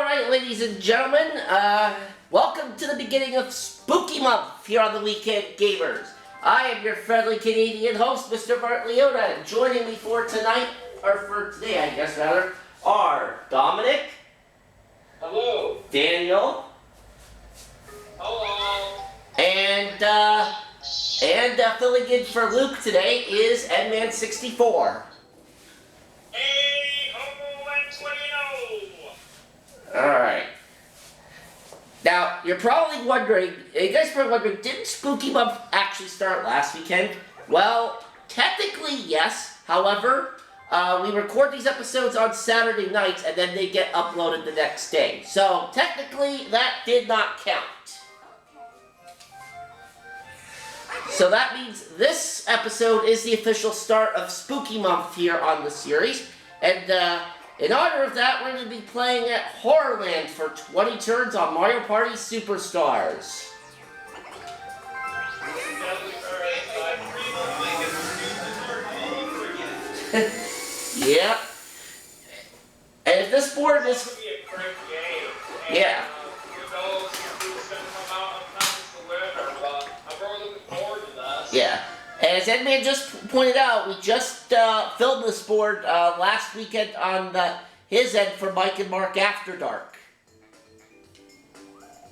Alright, ladies and gentlemen, welcome to the beginning of Spooky Month here on the Weekend Gamers. I am your friendly Canadian host, Mr. Bart Leota, and joining me for tonight, or for today I guess rather, are Dominic. Hello. Daniel. Hello. And filling in for Luke today is Edman64. Hey, ho, and 20-0. Alright. Now, you're probably wondering, you guys are probably wondering, didn't Spooky Month actually start last weekend? Well, technically yes. However, we record these episodes on Saturday nights and then they get uploaded the next day. So, technically, that did not count. So that means this episode is the official start of Spooky Month here on the series. And in honor of that, we're going to be playing at Horrorland for 20 turns on Mario Party Superstars. Yep. And if this board is... Yeah. Yeah. As Edman just pointed out, we just filmed this board last weekend on his end for Mike and Mark After Dark.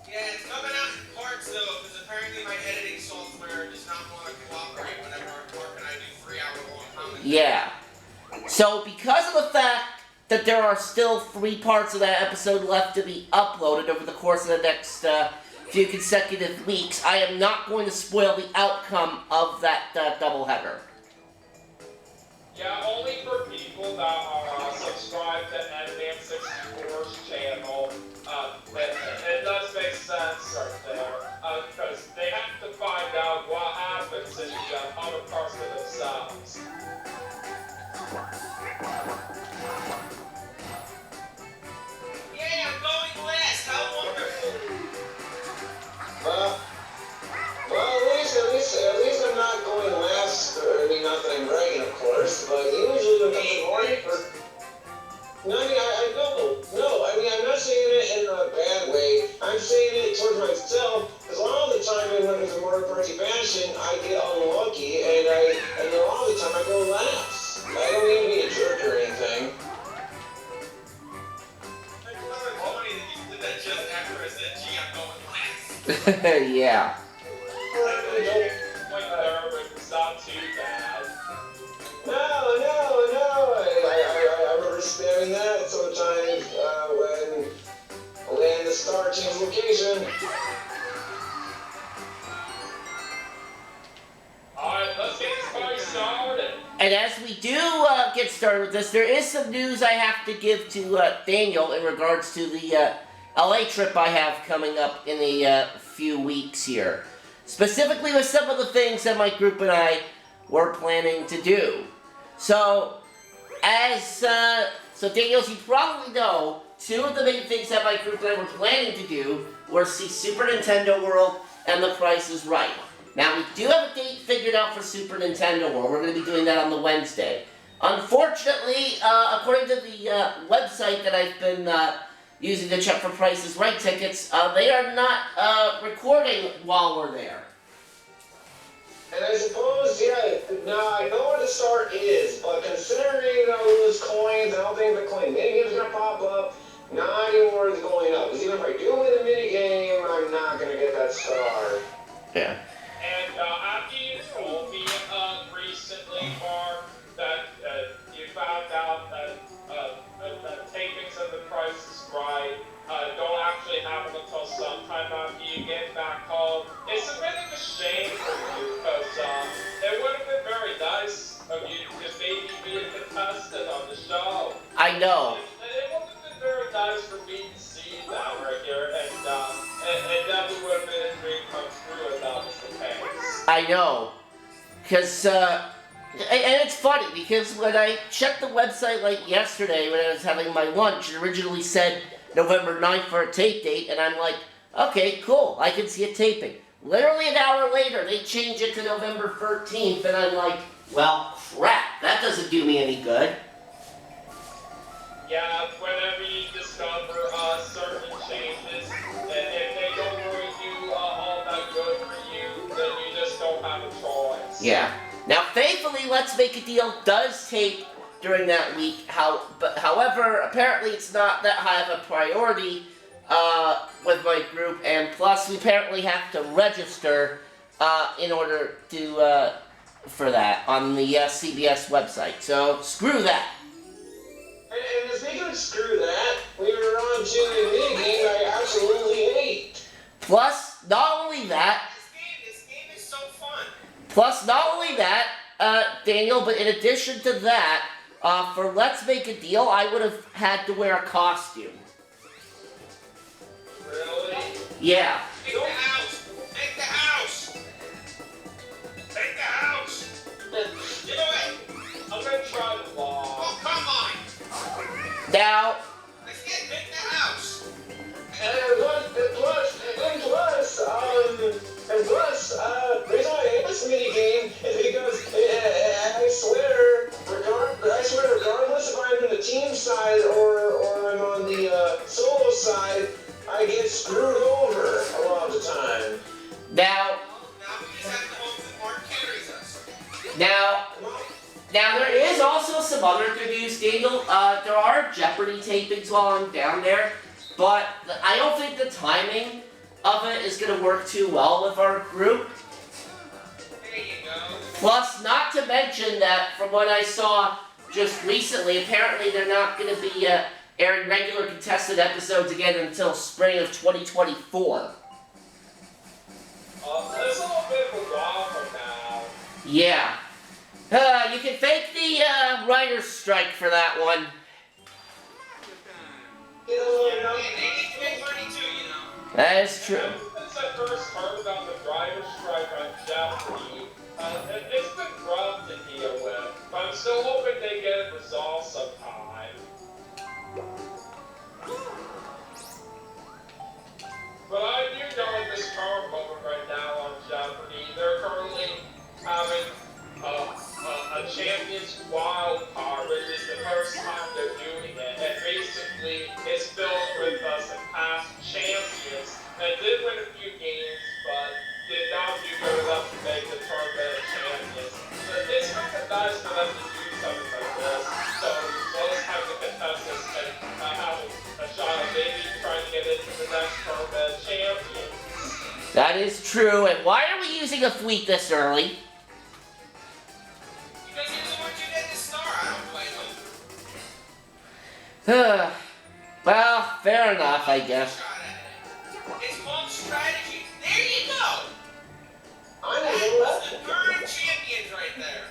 Yeah, it's coming out in parts though, because apparently my editing software does not want to cooperate whenever Mark and I do 3-hour-long comments. Yeah. So because of the fact that there are still 3 parts of that episode left to be uploaded over the course of the next few consecutive weeks, I am not going to spoil the outcome of that doubleheader. Yeah, only for people that are subscribed to Edman64's channel. It does make sense right there, because they have to find out what happens in the other parts of themselves. Yay, I'm going last! How wonderful! At least I'm not going last. I mean, not that I'm bragging, of course, but usually when I'm morning for... No, I mean, I don't. No, I mean, I'm not saying it in a bad way. I'm saying it towards myself, because a lot of the time when it's a Mario Party fashion, I get unlucky, and a lot of the time I go last. I don't mean to be a jerk or anything. I thought it was funny that you did that just after I said, gee, I'm going last. Yeah. It's not too bad. No. I remember spamming that sometimes when the star changed location. Alright, let's get this party started. And as we do get started with this, there is some news I have to give to Daniel in regards to the LA trip I have coming up in a few weeks here. Specifically with some of the things that my group and I were planning to do. So, Daniel, as you probably know, 2 of the main things that my group and I were planning to do were see Super Nintendo World and The Price is Right. Now, we do have a date figured out for Super Nintendo World. We're going to be doing that on the Wednesday. Unfortunately, according to the website that I've been using to check for Price is Right tickets, they are not recording while we're there. And I suppose, yeah, now I know where the start is, but considering I lose coins, I don't think the coin minigame's gonna pop up, not even worth going up. Because even if I do win the minigame, I'm not gonna get that star. Yeah. And after you told me recently, Mark, that you found out that tapings of The Price is Right don't actually happen until sometime after you get back home, it's a bit of a shame for you, because it would have been very nice of you to just maybe be a contestant on the show. I know. It would have been very nice for me to see that right here, and it definitely would have been a dream come true if that was the case. I know. Because, and it's funny, because when I checked the website like yesterday when I was having my lunch, it originally said November 9th for a tape date, and I'm like, okay, cool, I can see it taping. Literally an hour later, they change it to November 13th, and I'm like, well, crap, that doesn't do me any good. Yeah, whenever you discover certain Yeah. Now, thankfully, Let's Make a Deal does tape during that week. However, apparently it's not that high of a priority with my group, and plus we apparently have to register in order to for that on the CBS website. So screw that. And speaking of screw that, we were on to a minigame I absolutely hate. Plus, not only that. This game is so fun. Plus, not only that, Daniel, but in addition to that, for Let's Make a Deal, I would have had to wear a costume. Really? Yeah. Take the house. Take the house. Take the house. Do it. I'm gonna try the law. Oh, come on. Now, Let's get take the house. And plus, the reason why I hate this minigame is because I swear, regardless if I'm in the team side or I'm on the solo side, I get screwed over a lot of the time. now, Now we just have to hope that Mark carries us. now there is also some other good news, Daniel. There are Jeopardy tapings while I'm down there, but I don't think the timing of it is going to work too well with our group. There you go. Plus, not to mention that from what I saw just recently, apparently they're not going to be airing regular contested episodes again until spring of 2024. That's a little bit of a while from now. Yeah. You can thank the writer's strike for that one. You know, Yeah, they need to make money too, you know. That is true. Since I first heard about the driver's strike on Jeopardy, it's been rough to deal with, but I'm still hoping they get it resolved sometime. But I do know at this current moment right now on Jeopardy, they're currently having a Champions wild card, which is the first time they're doing it. And basically, it's filled with some past champions that did win a few games, but did not do good enough to make the tournament of champions. So it's kind of nice for them to do something like this. So those types of contestants can have a shot at maybe trying to get into the next tournament of champions. That is true. And why are we using a fleet this early? Because you're the one you get the star. I don't blame them. Well, fair enough, I guess. Shot at it. It's called strategy. There you go. I'm a That's little the left. third champions right there.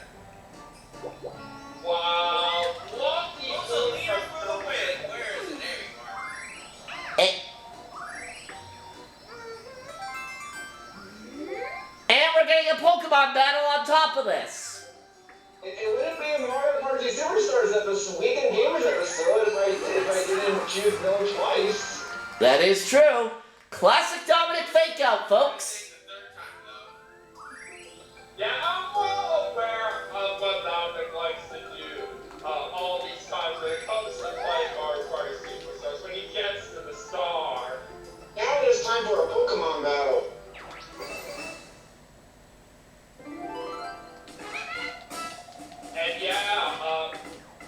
Wow, lucky Who's the leader for the win? Where is it? There you are. And, and we're getting a Pokemon battle on top of this. It wouldn't be a Mario Party Superstars episode, Weekend Gamers episode, if I didn't choose them twice. That is true. Classic Dominic fake out, folks. Take the third time though. Yeah, I'm well aware of what Dominic likes to do all these times when it comes to playing Mario Party Superstars, when he gets to the star. Now it is time for a Pokemon battle. And yeah,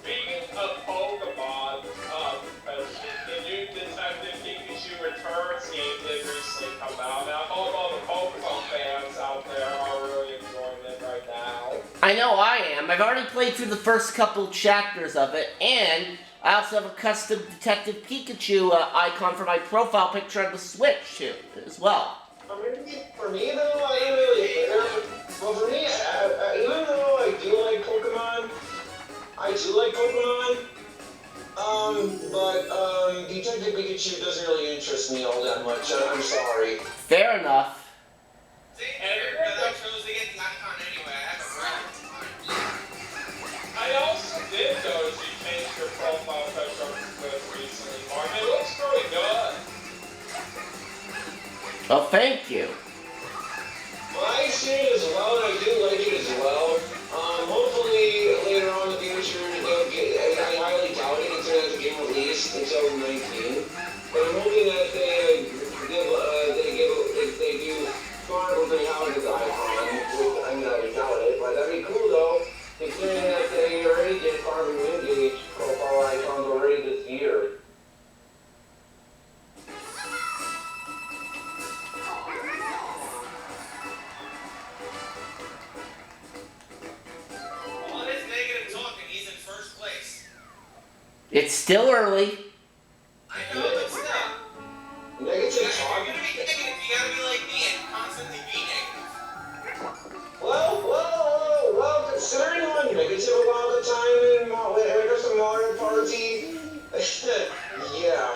speaking of Pokemon, the new Detective Pikachu Returns game did recently come out. Now, I hope all the Pokemon fans out there are really enjoying it right now. I know I am. I've already played through the first couple chapters of it, and I also have a custom Detective Pikachu icon for my profile picture on the Switch, too, as well. For me though, I don't really. Well, for me, even though I do like Pokemon, but Detective Pikachu doesn't really interest me all that much. I'm sorry. Fair enough. Same here, because I chose to get the icon anyway. I have a right. I also did notice you changed your profile picture recently, Mark. It looks really good. Well, thank you. Well, I see it as well, and I do like it as well. Hopefully, later on in the future, they'll get. I highly doubt it until the game released in 2019. But I'm hoping that they do far with the icon. I mean, I doubt it. It's still early. I know, but still. Negative If you're talk. gonna be negative, you gotta be like me and constantly be negative. Well, considering I'm negative a lot of the time when it comes to Mario Party, yeah.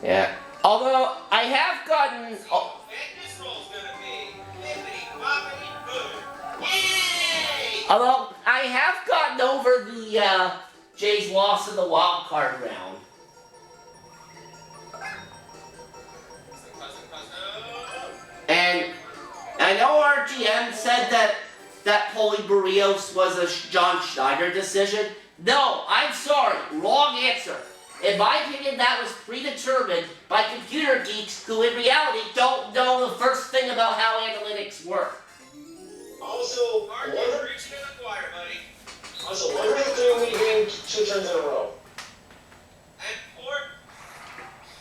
Yeah. Although I have gotten. And this roll's gonna be flippity boppity boo. Yay! Although I have gotten over the Jay's loss in the wild card round. And I know our GM said that Poli Barrios was a John Schneider decision. No, I'm sorry, wrong answer. In my opinion, that was predetermined by computer geeks who in reality don't know the first thing about how analytics work. Also, Mark, one you're reaching in the choir, buddy. of the three we gained 2 turns in a row. And Port.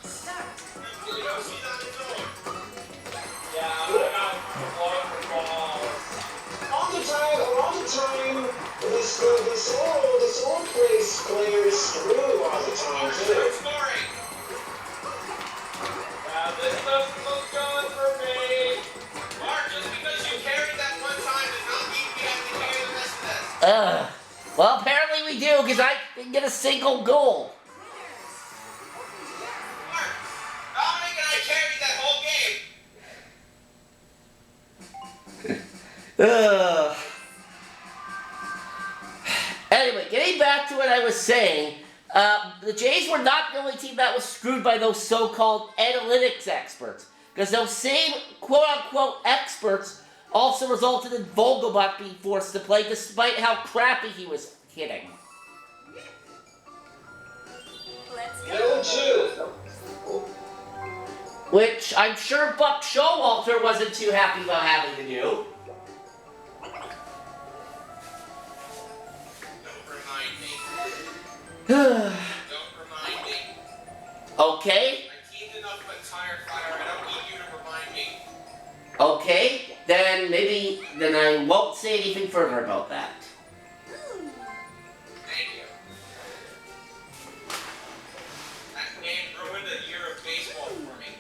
She's on his own. Yeah, I got one for balls. A lot of the time, the solo player is screwed a lot of the time, Mark, too. start scoring. Yeah, this doesn't look good for me. Mark, just because you carried that one time does not mean we have to carry the rest of this. Well, apparently we do, because I didn't get a single goal. Mark, Dominic and I carried that whole game. Ugh. Anyway, getting back to what I was saying, the Jays were not the only team that was screwed by those so-called analytics experts, because those same quote-unquote experts also resulted in Vogelbach being forced to play despite how crappy he was hitting. No, too. Which I'm sure Buck Showalter wasn't too happy about having to do. Don't remind me. Okay, I keep enough of a tire fire. I don't need you to remind me. okay, then I won't say anything further about that. Thank you. That man ruined a year of baseball for me.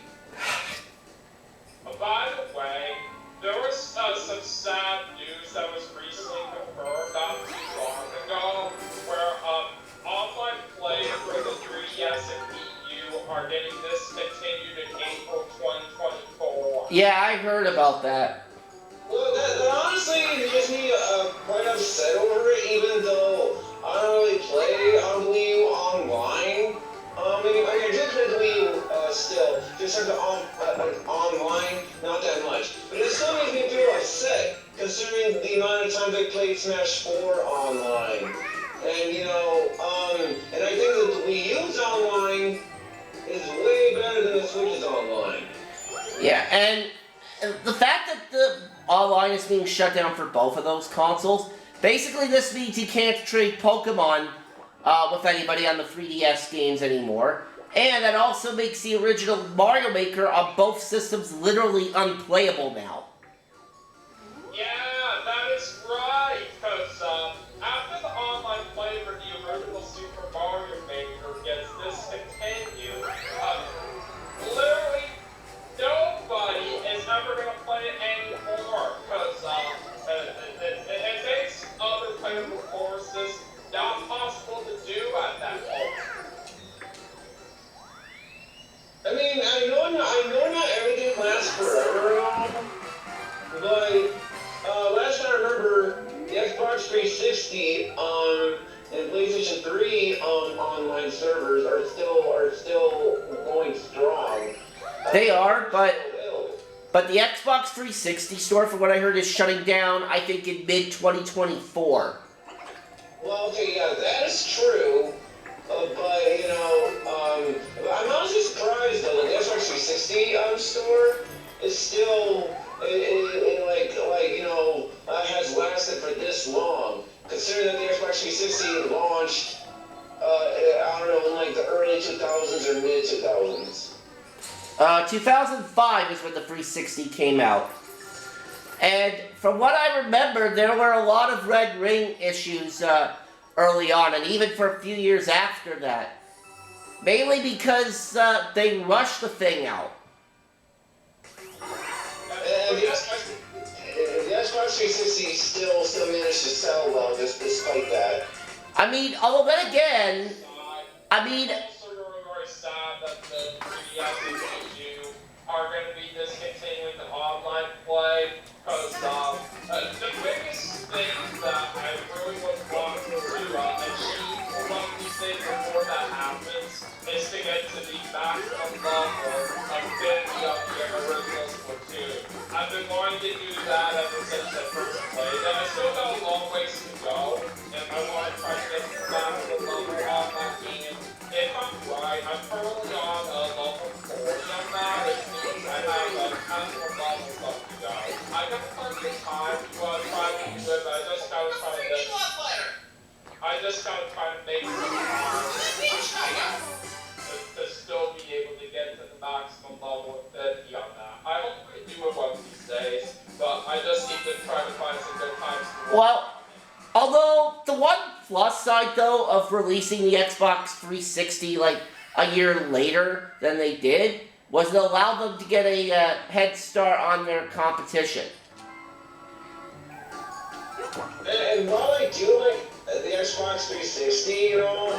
By the way, there was some sad news that was recently confirmed not too long ago, where online play for the 3DS and Wii U are getting discontinued in April 2024. Yeah, I heard about that. Well, that honestly gives me quite upset over it, even though I don't really play on Wii U online. I did play the Wii U still, just sort of online, not that much. But it still makes me feel upset, considering the amount of times I played Smash 4 online. And, and I think that the Wii U's online is way better than the Switch's online. Yeah, and the fact that the online is being shut down for both of those consoles, basically this means you can't trade Pokemon with anybody on the 3DS games anymore. And that also makes the original Mario Maker on both systems literally unplayable now. Yeah, that is right, because after the online play for the original Super Mario Maker gets discontinued, literally nobody is ever going to play it anymore, because it makes other playable courses not possible to do at that point. I mean, I know not everything lasts forever, but last I remember, the Xbox 360 and PlayStation 3 online servers are still going strong. They are, but the Xbox 360 store, from what I heard, is shutting down, I think, in mid-2024. Well, okay, yeah, that is true. But I'm honestly surprised though that the Xbox 360 store is still has lasted for this long. Considering that the Xbox 360 launched, I don't know, in like the early 2000s or mid 2000s. 2005 is when the 360 came out. And from what I remember, there were a lot of Red Ring issues early on, and even for a few years after that. Mainly because they rushed the thing out. And the Xbox 360 still managed to sell well, despite that. I mean, although then again, I mean, also very sad that the 3DS and Wii U are going to be discontinuing the online play, because the biggest thing that I really would want to achieve one of these days before that happens is to get to the maximum level of 50 of the original Splatoon. I've been wanting to do that ever since I first played it. I still got a long ways to go, and I want to try to get to the maximum level on that game. If I'm right, I'm currently on level 40 on that, which means I have a maximum level left to go. I got plenty of time to try to do it, but I just gotta try to make some time to still be able to get to the maximum level of 50 on that. I hope I do it one of these days, but I just need to try to find some good times to work. well, although the one plus side though of releasing the Xbox 360 like a year later than they did was it allowed them to get a head start on their competition. And while I do like the Xbox 360, you know,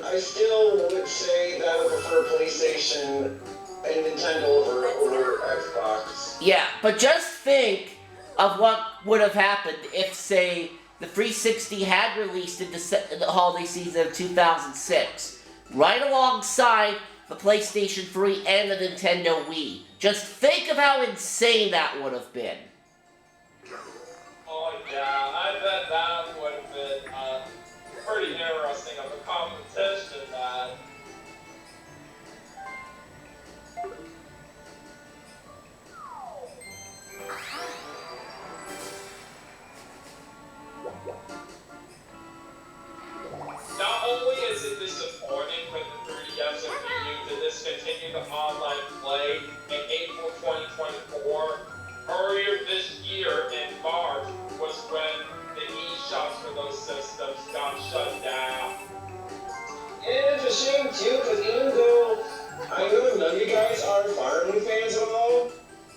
I still would say that I would prefer PlayStation and Nintendo over Xbox. Yeah, but just think of what would have happened if, say, the 360 had released in the holiday season of 2006, right alongside the PlayStation 3 and the Nintendo Wii. Just think of how insane that would have been. Oh yeah, I bet that would have been pretty interesting of a competition, man. Not only is it disappointing for the 3DS and Wii U to discontinue the online play in April 2024, earlier this year in March was when the eShops for those systems got shut down. And it's a shame too, because even though I know none of you guys are Fire Emblem fans at all,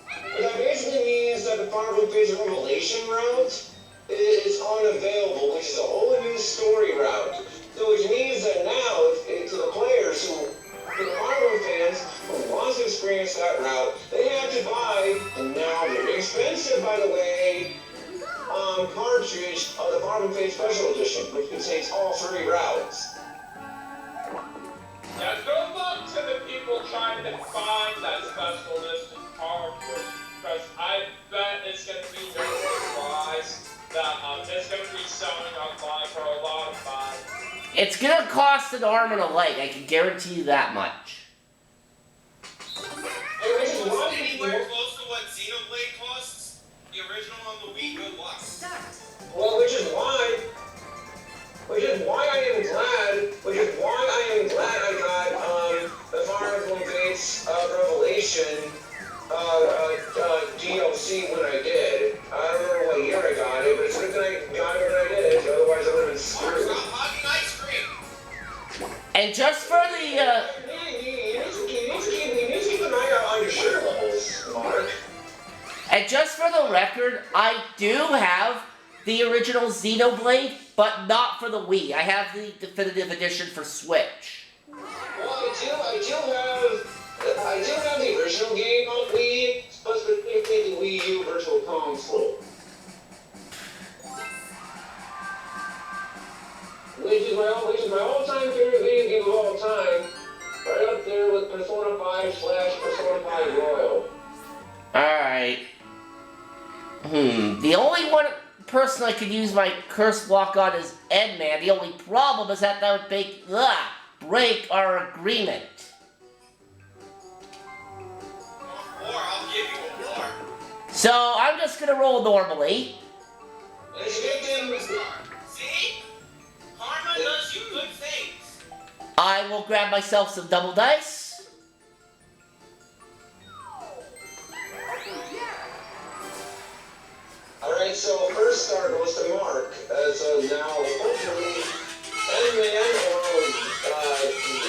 but that basically means that the Fire Emblem Fates Revelation route is unavailable, which is a whole new story route. So which means that now, to the players who, to the Fire Emblem fans who want to experience that route, they have to buy, and now very expensive by the way, cartridge of the Fire Emblem Fates Special Edition, which contains all 3 routes. Yeah, good luck to the people trying to find that special edition cartridge, because I bet it's going to be no surprise that it's going to be selling online for a lot of money. It's gonna cost an arm and a leg, I can guarantee you that much. Anywhere close to what Xenoblade costs? The original on the Wii, good luck. Well, which is why I am glad I got the Fire Emblem Fates Revelation DLC when I did. I don't remember what year I got it, but it's good that I got it when I did. Otherwise, I would have been screwed. Stop hugging ice cream. And just for the You need to keep an eye out on your sugar levels, Mark. and just for the record, I do have the original Xenoblade, but not for the Wii. I have the definitive edition for Switch. Well, I do have the original game on Wii, specifically the Wii U Virtual Console. Which is my all-time favorite video game of all time, right up there with Persona 5 / Persona 5 Royal. Alright. The only person I could use my curse block on is Edman. The only problem is that would break our agreement. I'll give you a war. So I'm just gonna roll normally. It's a good thing. See? Karma does you good things. I will grab myself some double dice. Alright, so first star goes to Mark. So now, hopefully, Edman or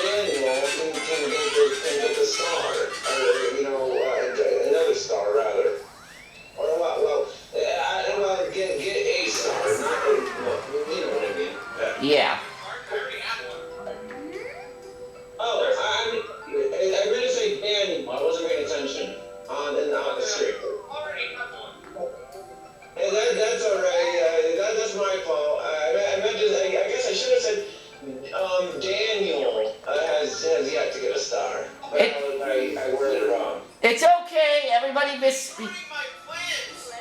Daniel can get the star. Or, another star, rather. Or, get a star, not you know what I mean. Yeah. Mark, I already had one. Oh, I meant to say Daniel. I wasn't paying attention on the script. Already had one. Hey, that's alright. That's my fault. I meant to. I guess I should have said Daniel has yet to get a star. But I worded it wrong. It's okay. Everybody misspeak. Ruining my plans.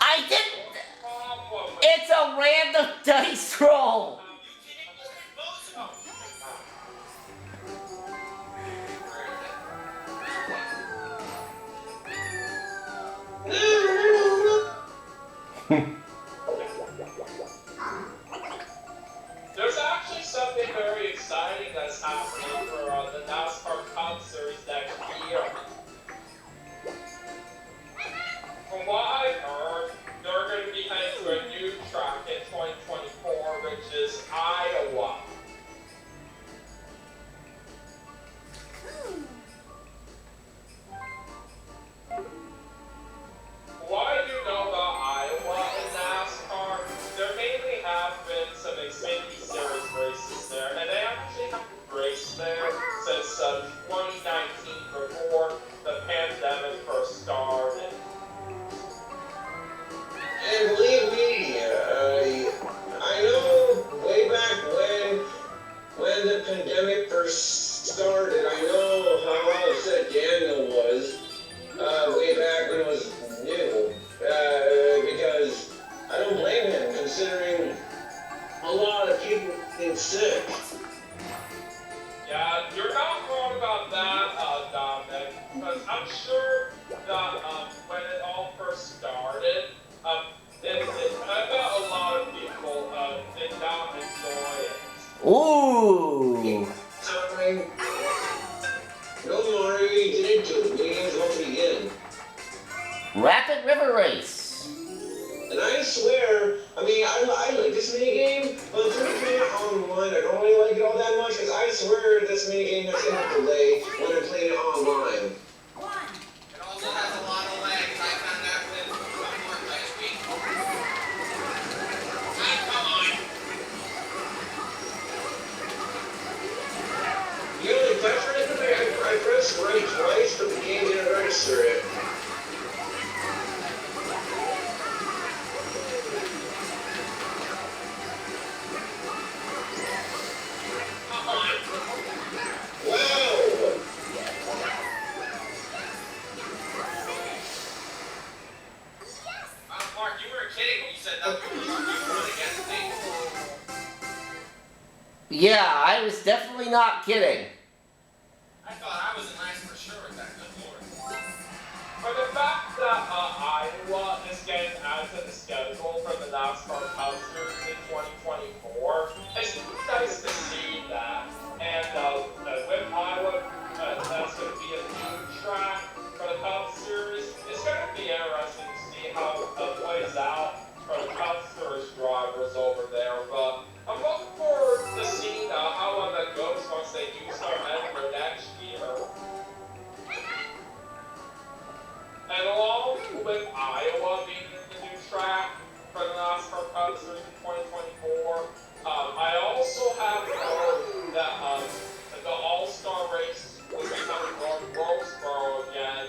I didn't. Problem with It's a random dice roll. You didn't just dispose of me. There's actually something very exciting that's happening for the NASCAR Cup Series next year. From what I've heard, they're going to be heading to a new track in 2024, which is Iowa. What I do know about Iowa in NASCAR, there mainly have been some Xfinity Series races there, and they actually haven't raced there since 2019, before the pandemic first started. And believe me, I know way back when the pandemic first started, I know how upset Daniel was way back when it was new, because I don't blame him, considering a lot of people being sick. Yeah, you're not wrong about that, Dominic, because I'm sure that when it all first started, I bet a lot of people did not enjoy it. Ooh. So, no more, he didn't do it. The game's about to begin. Rapid River Race. And I swear, I like this minigame, but when I play it online, I don't really like it all that much, because I swear this minigame has a delay when I'm playing it online. It also has a lot of legs. I found out with homework last week. Ah, come on. You know, that's right, I pressed right twice, but the game didn't register it. Come on. Wow! Mark, you weren't kidding when you said that you won against me. Yeah, I was definitely not kidding. I thought I was in last for sure with that. Good lord. For the fact that Iowa is getting added to the schedule for the NASCAR Cup Series in 2024, it's nice to see that. And with Iowa, that's going to be a new track for the Cup Series. It's going to be interesting to see how it plays out for the Cup Series drivers over there. But I'm looking forward to seeing how that goes once they do start heading for next year. And along with Iowa being the new track for the NASCAR Cup Series in 2024, I also have heard that the All-Star race will be coming North Roseboro again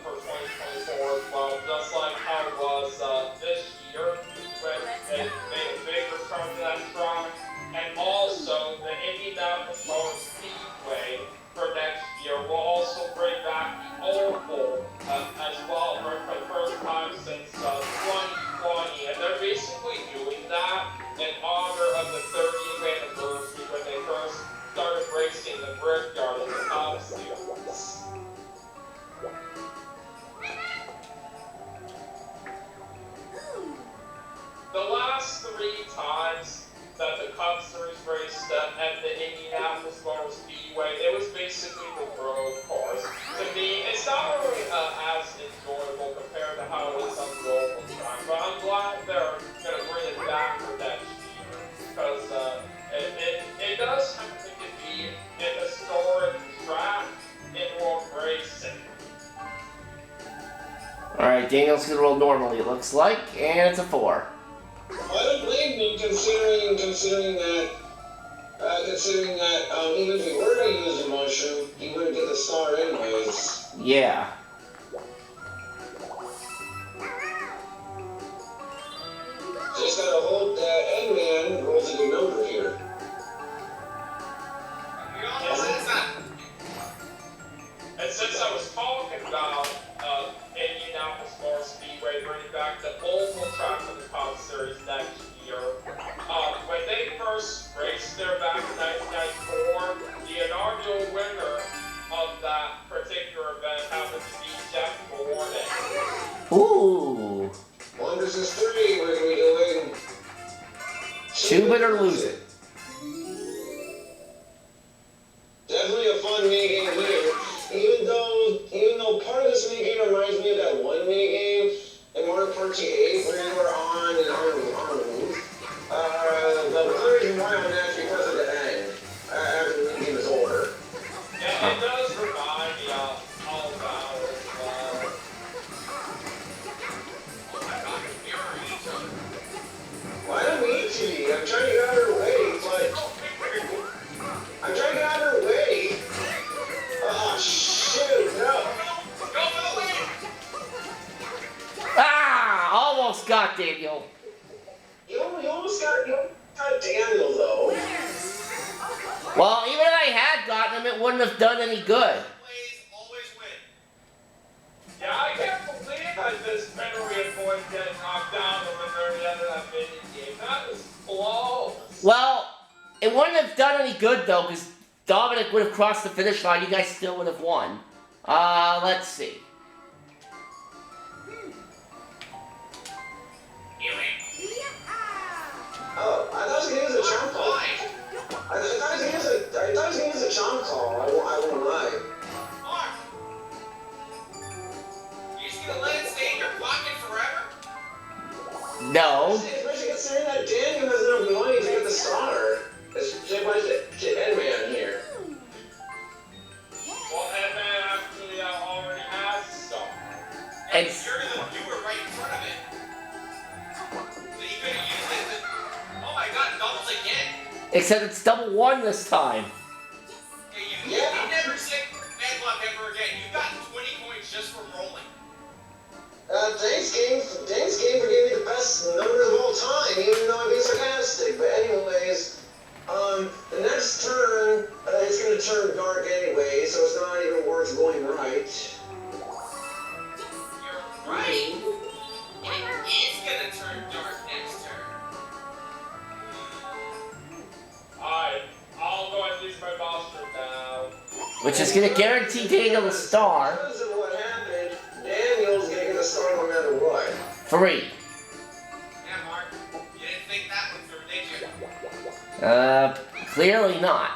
for 2024 as well, just like how it was this year when they made a big return to that track. And also, the Indianapolis Motor Speedway for next year will also bring back the Oval as well for the first time since 2020. And they're basically doing that in honor of the 30th anniversary when they first started racing the Brickyard in the Cup Series. The last 3 times that the Cup Series raced at the Indianapolis Motor Speedway, it was basically the road course. To me, it's not really as enjoyable compared to how it is on the oval track, but I'm glad Alright, Daniel's gonna roll normally, it looks like, and it's a 4. I don't blame me considering that even if he were to use the mushroom, he wouldn't get the star anyways. Yeah. Just gotta hope that Eggman rolls a good number here. We all know that's not. And since I was talking about Indianapolis Motor Speedway bringing back the oval track of the Cup Series next year, when they first raced there back in 1994, the inaugural winner of that particular event happened to be Jeff Gordon. Ooh. 1 versus 3, we're gonna be doing. Tube it or lose it. Definitely a fun minigame here. Even though part of this minigame reminds me of that one minigame in Mario Party 8 where you were on the move. The version why on that because of the end. After the minigame is over. Yeah, it does remind me of all about it as well. Oh my god, you're mirroring each other. Well, I don't need to. I'm trying to get out of her way, but I'm trying to get out of her way. Oh shoot, no. Go for the win! Ah! Almost got Daniel. You almost got Daniel though. Well, even if I had gotten him, it wouldn't have done any good. Plays always win. Yeah, I can't believe I just Henry and Boyd getting knocked down when they're the end of that mini game. That was flawless. Well, it wouldn't have done any good though, because Dominic would have crossed the finish line. You guys still would have won. Let's see. Oh, I thought I was gonna use a charm call. I thought I was gonna use a charm call. I won't lie. Mark! You're just gonna let it stay in your pocket forever? No. Especially considering that Daniel has enough money to get the star. It's much to Edman here. Well, Edman actually already has some. And It's- you were right in front of it. So you could have used it to... Oh my god, doubles again! Except it's double 1 this time. Hey, you never said bad luck ever again. You got 20 points just from rolling. Thanks game for giving me the best numbers of all time, even though I'm being sarcastic. But anyways, the next turn, it's gonna turn dark anyway, so it's not even worth going right. You're right. It is gonna turn dark next turn. Alright, I'll go and use my monster now. Which is going to guarantee Daniel the star. Because of what happened, Daniel's gonna get the star no matter what. 3. Yeah, Mark. You didn't think that one through, did you? Clearly not.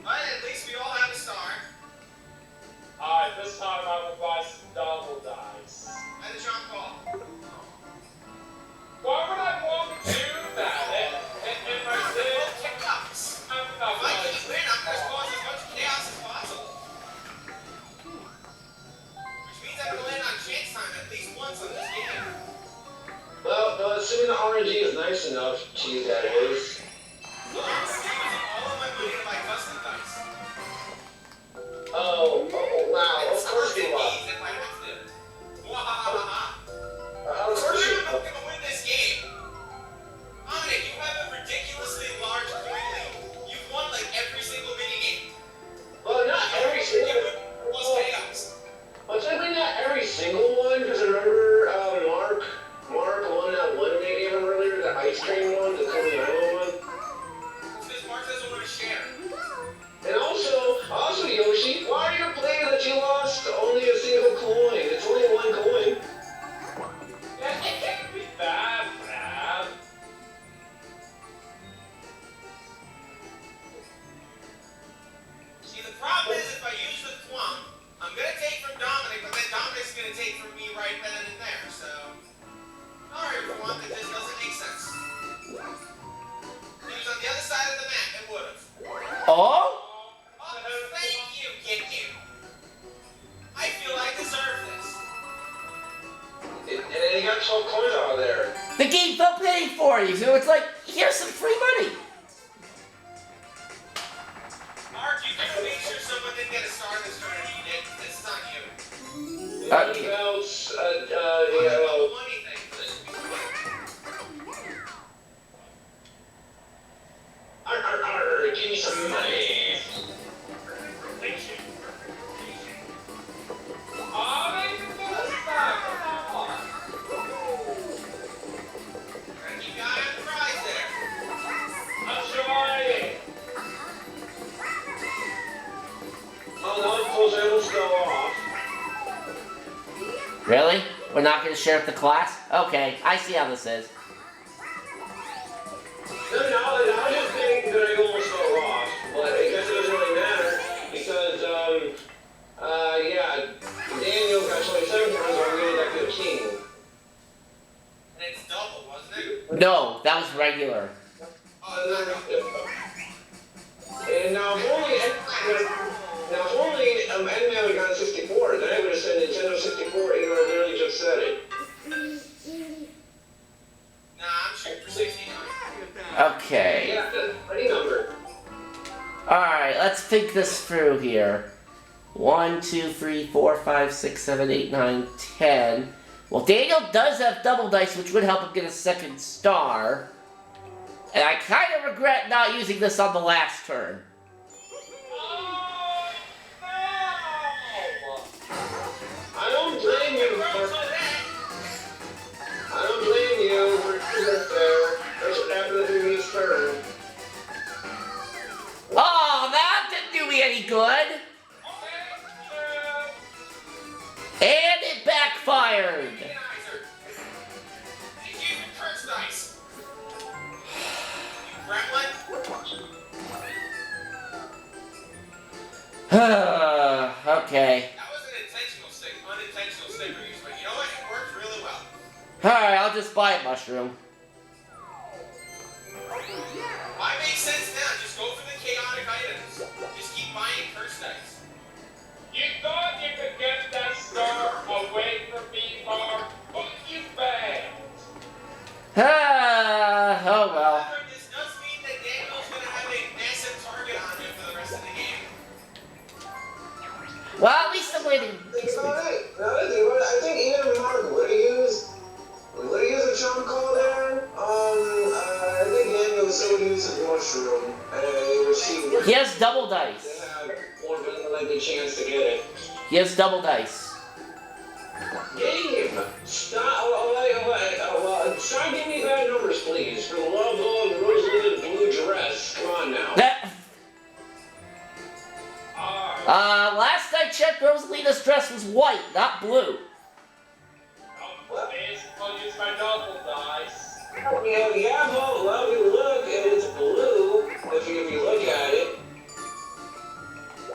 But at least we all have a star. Alright, this time I will buy some double dice. And the jump call. Why would I want to do that? If I did, Kick ups. I'm If not I going can win, I'm gonna cause as much chaos as possible. Which means I'm gonna land on chance time at least once on this game. Well, assuming the RNG is nice enough to you that is. I'm using all of my money to buy custom dice. Oh, wow, And of course some you are. these if I have to. Wahahaha. Of course you I'm are. gonna win this game. Dominic, you have a ridiculously large coin lead. You've won like every single minigame. Well, not every single. Plus payouts. Well, technically not every single one, because I remember Mark won that one minigame earlier, the ice cream one, the Coney Island one. got 12 coins out of there. The game felt pay for you, so it's like, here's some free money. Mark, you can make sure someone didn't get a star in this tournament. You did. This is not you. Okay. Belts, Yeah, well, money thing. give me some money. You got a prize there. Oh, no, those animals go off. Really? We're not going to share with the class? Okay, I see how this is. No, I just think that I almost fell off, but I guess it doesn't really matter because, yeah, Daniel got 27 points while we only got 15. And it's double, wasn't it? No, that was regular. And now, if only Endman would have gotten 64, then I would have said Nintendo 64, even though I literally just said it. Nah, I'm shooting for 69. Okay. Yeah, that's any number. Alright, let's think this through here. 1, 2, 3, 4, 5, 6, 7, 8, 9, 10. Well, Daniel does have double dice, which would help him get a second star. And I kind of regret not using this on the last turn. I don't blame you for doing there. That's what happened to me this turn. Oh, that didn't do me any good. And it backfired. Okay. That was an unintentional sticker use, but you know what? It worked really well. Alright, I'll just buy a mushroom. Why make sense now? Just go for the chaotic items. Just keep buying curse dice. You thought you could get that star away from me, Mark, but you failed. Oh well. However, this does mean that Daniel's gonna have a massive target on him for the rest of the game. Well, at least I'm waiting. Think about it. Now that I think about it, I think even Mark would have used a chunk call there. I think Daniel would use his mushroom, and He has double dice. have more of a likely chance to get it. He has double dice. Game! Stop! Stop giving me bad numbers, please. For the love of Rosalina's blue dress. Come on now. That. Last I checked, Rosalina's dress was white, not blue. I'll use my double dice. Yeah, well, you look, and it's blue. If you look at it.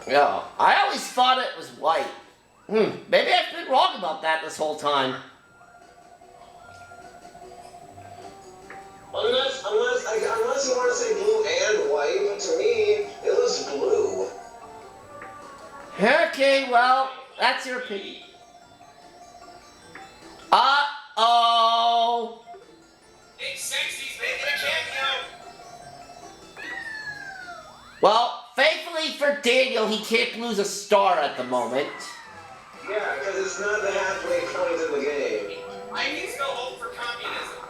Yeah, I always thought it was white. Maybe I've been wrong about that this whole time. Unless you want to say blue and white, but to me, it looks blue. Okay, well, that's your opinion. Uh-oh. Big Sexy's making a cameo. Well, thankfully for Daniel, he can't lose a star at the moment. Yeah, because it's not the halfway point in the game. I can still hope for communism.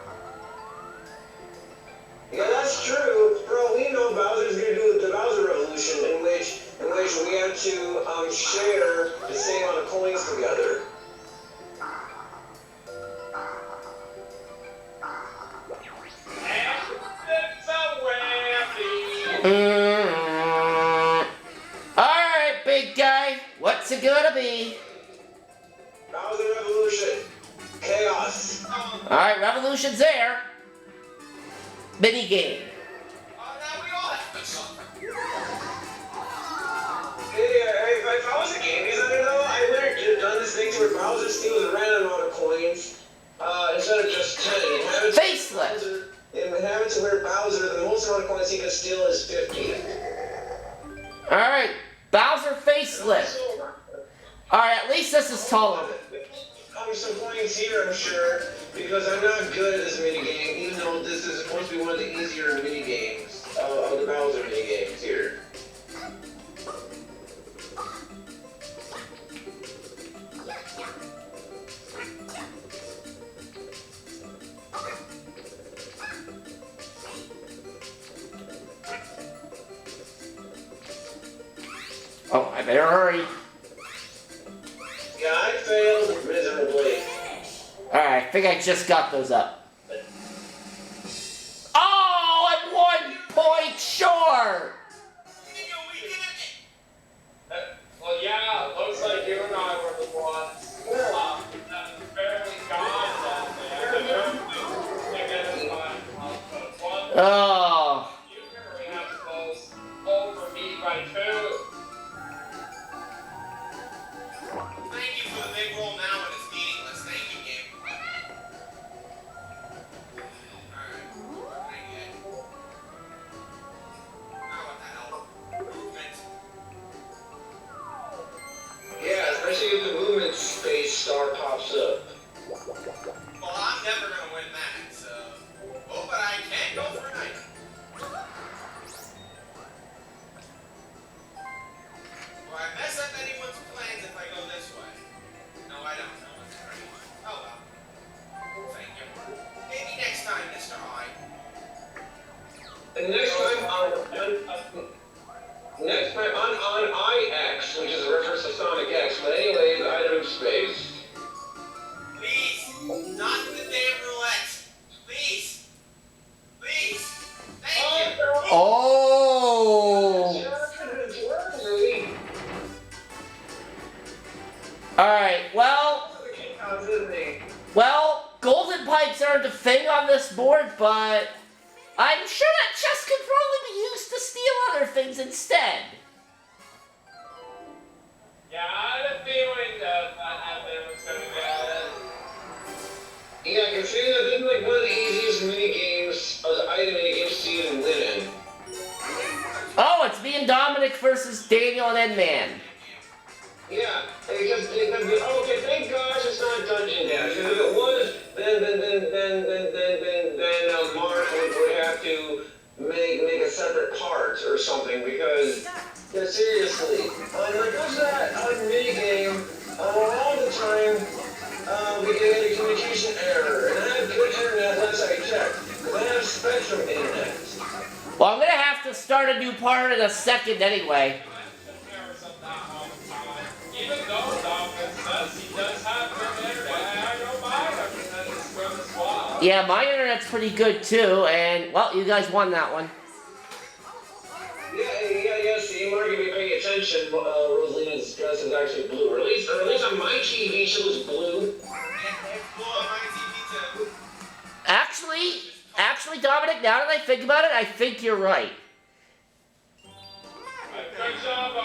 Yeah, that's true. For all we know, Bowser's gonna do the Bowser Revolution, in which we have to share the same amount of coins together. Alright, big guy. What's it gonna be? Bowser Revolution. Chaos. Alright, Revolution's there. Mini game. Now we all have to suffer. If I was a game designer though, I would have done this thing to where Bowser steals a random amount of coins instead of just 10. Facelift. And have it to where Bowser, the most amount of coins he can steal is 50. Alright, Bowser facelift. Alright, at least this is tolerable. Some points here, I'm sure. because I'm not good at this minigame, even though this is supposed to be one of the easier minigames of the Bowser minigames here. Oh, I better hurry. Yeah, I failed miserably. Alright, I think I just got those up. Oh, I'm 1 point short! Nino, we did it! Well, yeah, looks like you and I were the ones that barely got that there. Oh. You really have to close over me by 2. Thank you for the big roll now when it's meaningless. Thank you, game. Alright. Thank you. Oh, what the hell? Movement. Yeah, especially if the movement space star pops up. Well, I'm never gonna win that, so. Oh, but I can go for an item. Do I mess up anyone's plans if I go this way? No, I don't know. It's great. Oh well. Thank you. Maybe next time, Mr. I. And next time on IX, which is a reference to Sonic X, but anyways, item of space. Please, not the damn roulette. Please. Please. Thank you. Oh. Alright, well, golden pipes aren't a thing on this board, but I'm sure that chest could probably be used to steal other things instead. Yeah, I had a feeling that there was going to be Yeah, considering that this is like one of the easiest mini games, item mini games to even win in. Oh, it's me and Dominic versus Daniel and Endman. Yeah, because okay, thank gosh it's not Dungeon Dash. Because if it was, then Mark would have to make a separate part or something. Because yeah, seriously, like what's that mini game? All the time we get a communication error, and I have good internet last I checked. Because I have Spectrum internet. Well, I'm gonna have to start a new part in a second anyway. even though Dominic says he does have good internet, I don't mind him because it's good as well. Yeah, my internet's pretty good too, and well, you guys won that one. Yeah, see, Mark, if you pay attention, Rosalina's dress is actually blue. Or at least on my TV, she was blue. It's blue on my TV too. Actually, Dominic, now that I think about it, I think you're right. Good job,